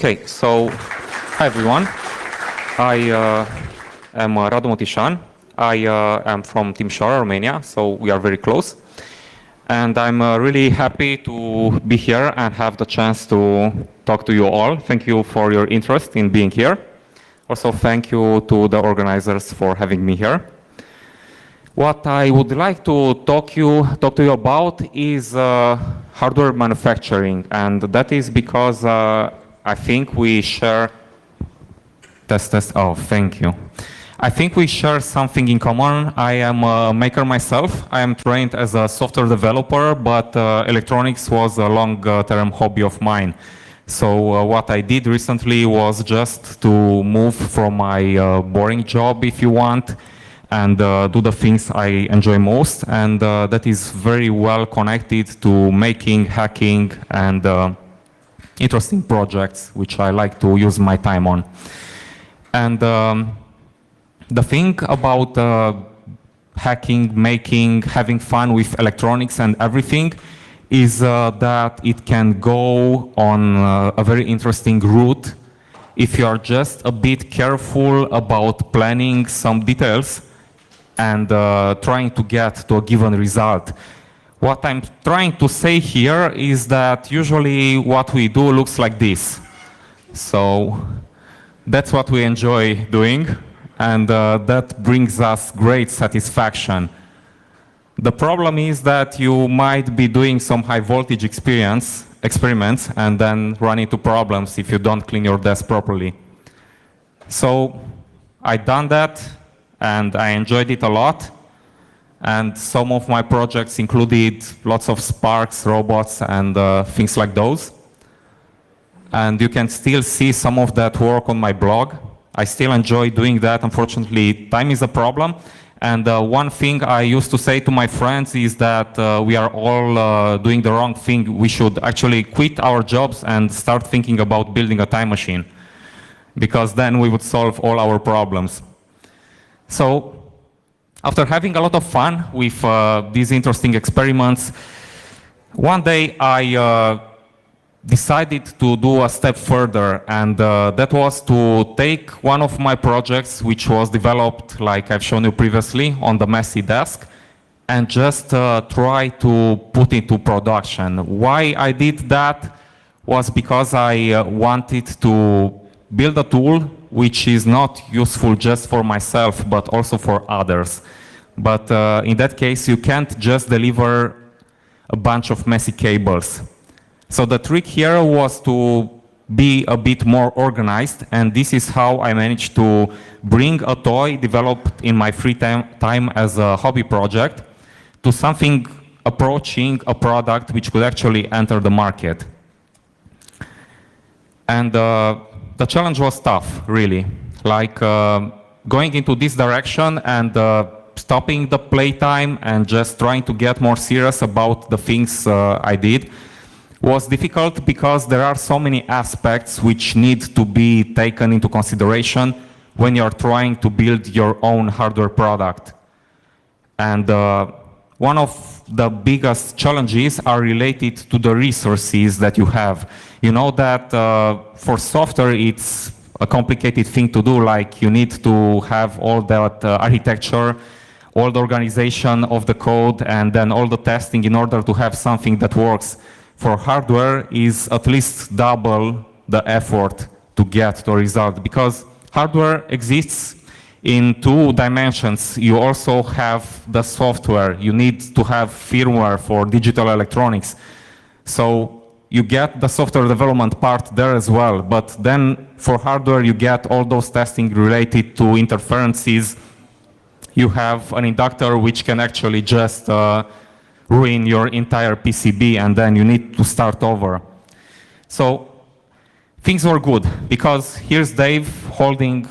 Okay, so hi everyone. I am Radu Motisan. I am from Timișoara, Romania, so we are very close. And I'm really happy to be here and have the chance to talk to you all. Thank you for your interest in being here. Also, thank you to the organizers for having me here. What I would like to talk to you about is hardware manufacturing, and that is because I think we share. Oh, thank you. I think we share something in common. I am a maker myself. I am trained as a software developer, but electronics was a long-term hobby of mine. So what I did recently was just to move from my boring job, if you want, and do the things I enjoy most, and that is very well connected to making, hacking, and interesting projects, which I like to use my time on. And the thing about hacking, making, having fun with electronics and everything is that it can go on a very interesting route if you are just a bit careful about planning some details and trying to get to a given result. What I'm trying to say here is that usually what we do looks like this. So that's what we enjoy doing, and that brings us great satisfaction. The problem is that you might be doing some high voltage experiments and then run into problems if you don't clean your desk properly. So I've done that and I enjoyed it a lot. And some of my projects included lots of sparks, robots, and things like those. And you can still see some of that work on my blog. I still enjoy doing that. Unfortunately, time is a problem. And one thing I used to say to my friends is that we are all doing the wrong thing. We should actually quit our jobs and start thinking about building a time machine, because then we would solve all our problems. So after having a lot of fun with these interesting experiments, one day I decided to do a step further, and that was to take one of my projects, which was developed, like I've shown you previously, on the messy desk, and just try to put it to production. Why I did that was because I wanted to build a tool which is not useful just for myself, but also for others. But in that case, you can't just deliver a bunch of messy cables. So the trick here was to be a bit more organized, and this is how I managed to bring a toy developed in my free time as a hobby project to something approaching a product which could actually enter the market. And the challenge was tough, really. Like going into this direction and stopping the playtime and just trying to get more serious about the things I did was difficult, because there are so many aspects which need to be taken into consideration when you're trying to build your own hardware product. And one of the biggest challenges are related to the resources that you have. You know that for software it's a complicated thing to do, like you need to have all that architecture, all the organization of the code, and then all the testing in order to have something that works. For hardware is at least double the effort to get the result, because hardware exists in two dimensions. You also have the software. You need to have firmware for digital electronics. So you get the software development part there as well, but then for hardware you get all those testing related to interferences. You have an inductor which can actually just ruin your entire PCB, and then you need to start over. So things were good, because here's Dave holding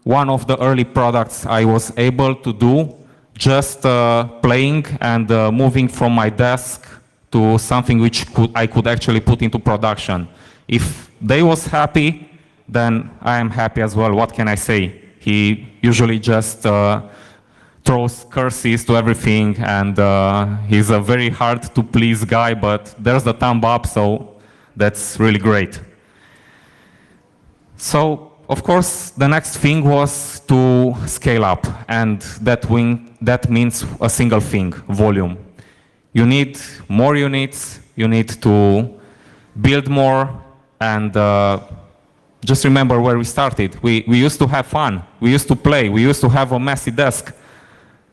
one of the early products I was able to do, just playing and moving from my desk to something which I could actually put into production. If Dave was happy, then I am happy as well. What can I say? He usually just throws curses to everything, and he's a very hard to please guy, but there's the thumb up, so that's really great. So, of course, the next thing was to scale up, and that means a single thing, volume. You need more units, you need to build more, and just remember where we started. We used to have fun, we used to play, we used to have a messy desk,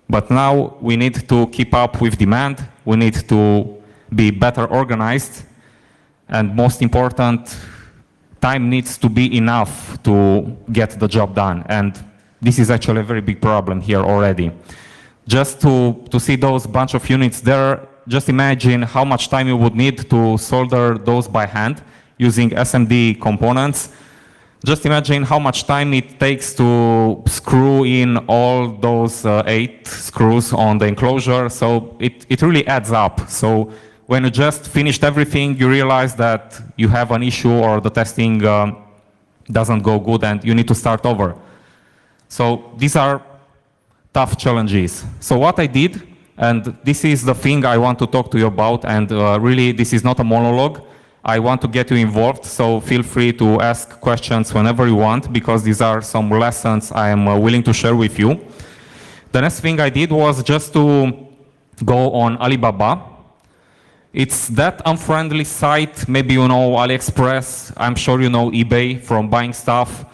but now we need to keep up with demand, we need to be better organized, and most important, time needs to be enough to get the job done. And this is actually a very big problem here already. Just to see those bunch of units there, just imagine how much time you would need to solder those by hand using SMD components. Just imagine how much time it takes to screw in all those 8 screws on the enclosure. So it really adds up. So when you just finished everything, you realize that you have an issue or the testing doesn't go good and you need to start over. So these are tough challenges. So what I did, and this is the thing I want to talk to you about, and really this is not a monologue. I want to get you involved, so feel free to ask questions whenever you want, because these are some lessons I am willing to share with you. The next thing I did was just to go on Alibaba. It's that unfriendly site. Maybe you know AliExpress. I'm sure you know eBay from buying stuff.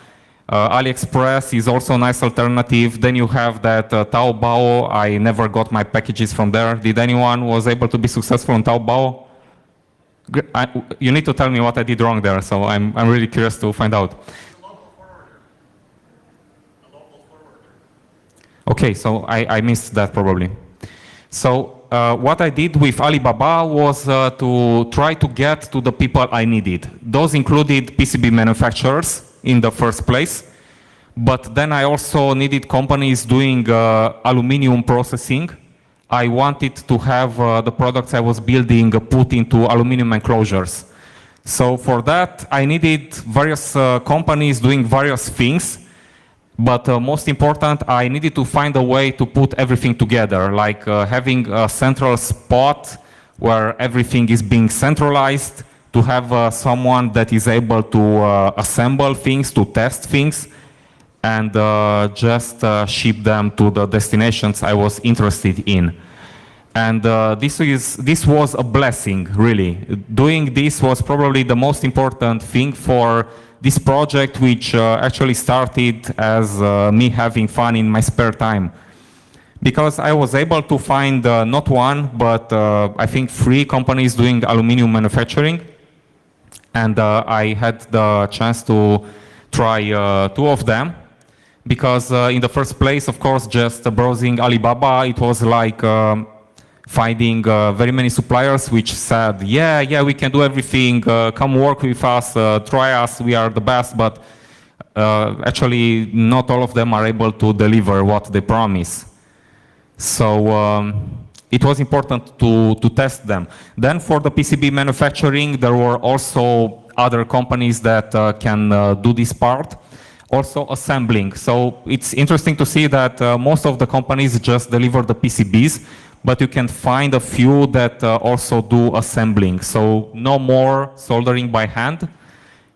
AliExpress is also a nice alternative. Then you have that Taobao. I never got my packages from there. Did anyone was able to be successful on Taobao? You need to tell me what I did wrong there, so I'm really curious to find out. A local forwarder. A local forwarder. Okay, so I missed that probably. So what I did with Alibaba was to try to get to the people I needed. Those included PCB manufacturers in the first place, but then I also needed companies doing aluminum processing. I wanted to have the products I was building put into aluminum enclosures. So for that, I needed various companies doing various things. But most important, I needed to find a way to put everything together, like having a central spot where everything is being centralized, to have someone that is able to assemble things, to test things, and just ship them to the destinations I was interested in. And this was a blessing, really. Doing this was probably the most important thing for this project, which actually started as me having fun in my spare time. Because I was able to find not one, but I think 3 companies doing aluminum manufacturing. And I had the chance to try 2 of them. Because in the first place, of course, just browsing Alibaba, it was like finding very many suppliers which said, yeah, we can do everything, come work with us, try us, we are the best, but actually not all of them are able to deliver what they promise. So it was important to test them. Then for the PCB manufacturing, there were also other companies that can do this part. Also assembling. So it's interesting to see that most of the companies just deliver the PCBs, but you can find a few that also do assembling. So no more soldering by hand.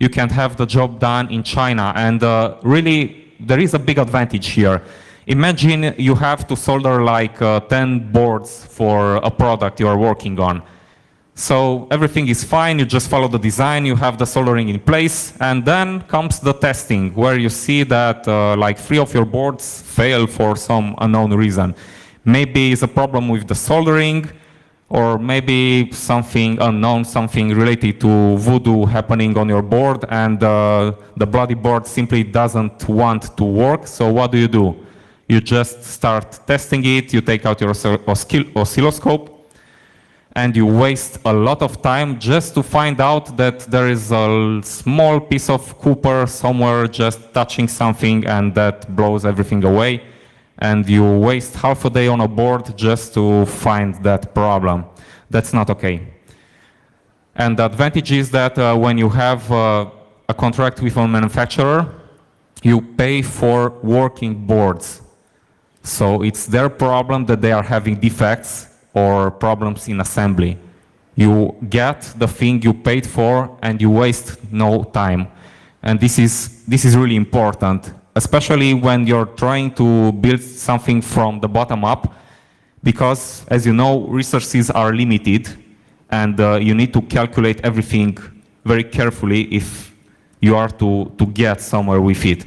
You can have the job done in China. And really, there is a big advantage here. Imagine you have to solder like 10 boards for a product you are working on. So everything is fine, you just follow the design, you have the soldering in place, and then comes the testing, where you see that like 3 of your boards fail for some unknown reason. Maybe it's a problem with the soldering, or maybe something unknown, something related to voodoo happening on your board, and the bloody board simply doesn't want to work. So what do? You just start testing it, you take out your oscilloscope, and you waste a lot of time just to find out that there is a small piece of copper somewhere just touching something, and that blows everything away. And you waste half a day on a board just to find that problem. That's not okay. And the advantage is that when you have a contract with a manufacturer, you pay for working boards. So it's their problem that they are having defects or problems in assembly. You get the thing you paid for and you waste no time. And this is this is really important, especially when you're trying to build something from the bottom up, because as you know, resources are limited, and you need to calculate everything very carefully if you are to get somewhere with it.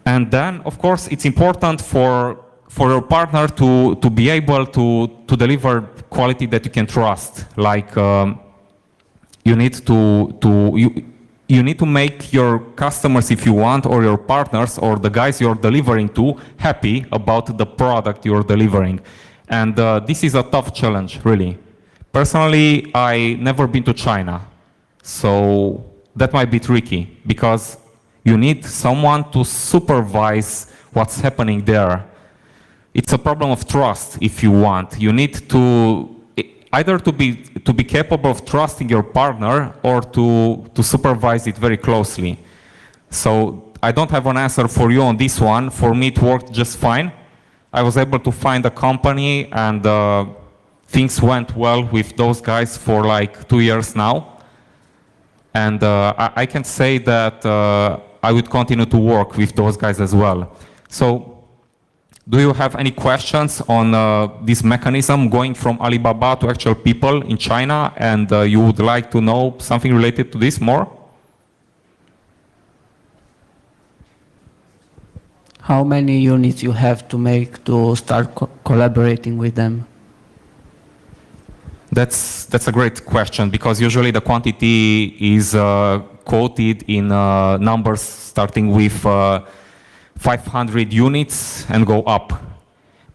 And then, of course, it's important for your partner to be able to deliver quality that you can trust. Like you need to make your customers, if you want, or your partners, or the guys you're delivering to, happy about the product you're delivering. And this is a tough challenge, really. Personally, I never been to China, so that might be tricky, because you need someone to supervise what's happening there. It's a problem of trust, if you want. You need to either to be capable of trusting your partner, or to supervise it very closely. So I don't have an answer for you on this one. For me, it worked just fine. I was able to find a company, and things went well with those guys for like 2 years now. And I can say that I would continue to work with those guys as well. So do you have any questions on this mechanism going from Alibaba to actual people in China, and you would like to know something related to this more? How many units you have to make to start collaborating with them? That's a great question, because usually the quantity is quoted in numbers starting with 500 units and go up.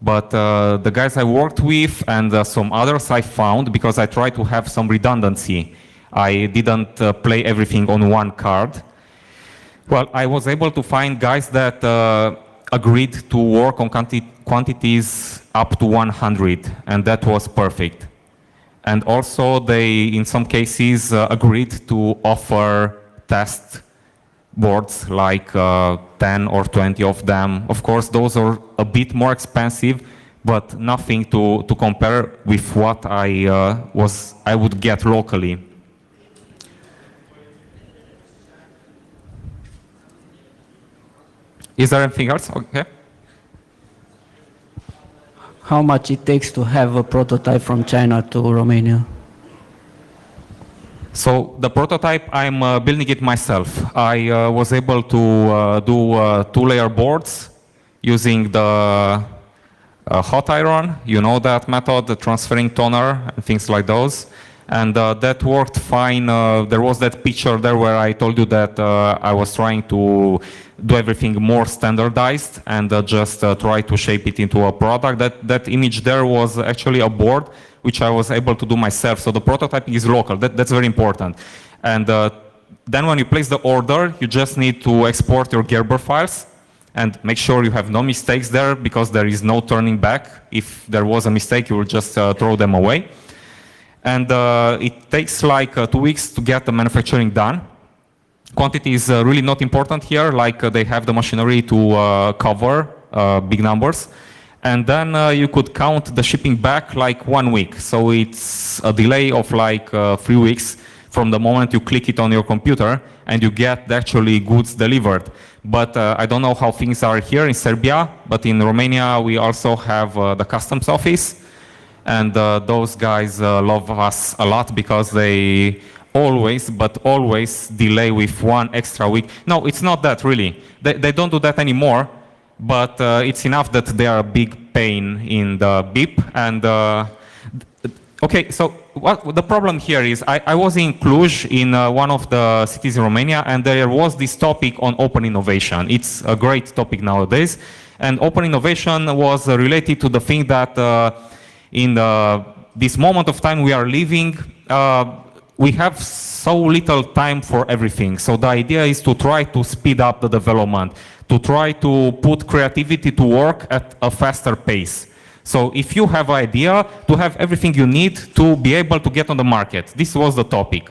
But the guys I worked with and some others I found, because I tried to have some redundancy, I didn't play everything on one card. Well, I was able to find guys that agreed to work on quantities up to 100, and that was perfect. And also they, in some cases, agreed to offer test boards, like 10 or 20 of them. Of course, those are a bit more expensive, but nothing to compare with what I would get locally. Is there anything else? Okay. How much it takes to have a prototype from China to Romania? So the prototype, I'm building it myself. I was able to do 2-layer boards using the hot iron. You know that method, the transferring toner and things like those. And that worked fine. There was that picture there where I told you that I was trying to do everything more standardized and just try to shape it into a product. That image there was actually a board which I was able to do myself. So the prototyping is local. That's very important. And then when you place the order, you just need to export your Gerber files and make sure you have no mistakes there, because there is no turning back. If there was a mistake, you will just throw them away. And it takes like 2 weeks to get the manufacturing done. Quantity is really not important here, like they have the machinery to cover big numbers. And then you could count the shipping back like 1 week. So it's a delay of like 3 weeks from the moment you click it on your computer and you get the actually goods delivered. But I don't know how things are here in Serbia, but in Romania we also have the customs office. And those guys love us a lot, because they always, but always delay with 1 extra week. No, it's not that really. They don't do that anymore, but it's enough that they are a big pain in the BIP. And okay, so what the problem here is, I was in Cluj, in one of the cities in Romania, and there was this topic on open innovation. It's a great topic nowadays. And open innovation was related to the thing that in this moment of time we are living, we have so little time for everything. So the idea is to try to speed up the development, to try to put creativity to work at a faster pace. So if you have an idea, to have everything you need to be able to get on the market. This was the topic.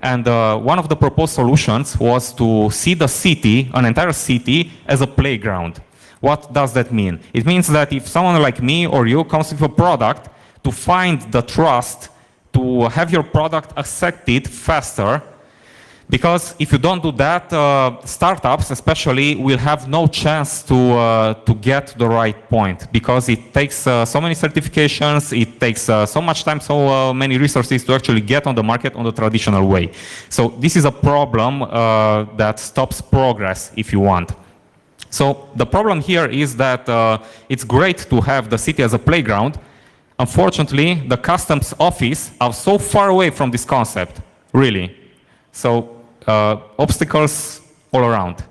And one of the proposed solutions was to see the city, an entire city, as a playground. What does that mean? It means that if someone like me or you comes with a product, to find the trust to have your product accepted faster, Because if you don't do that, startups especially will have no chance to get the right point, because it takes so many certifications, it takes so much time, so many resources to actually get on the market on the traditional way. So this is a problem that stops progress, if you want. So the problem here is that it's great to have the city as a playground. Unfortunately, the customs office are so far away from this concept, really. So obstacles all around.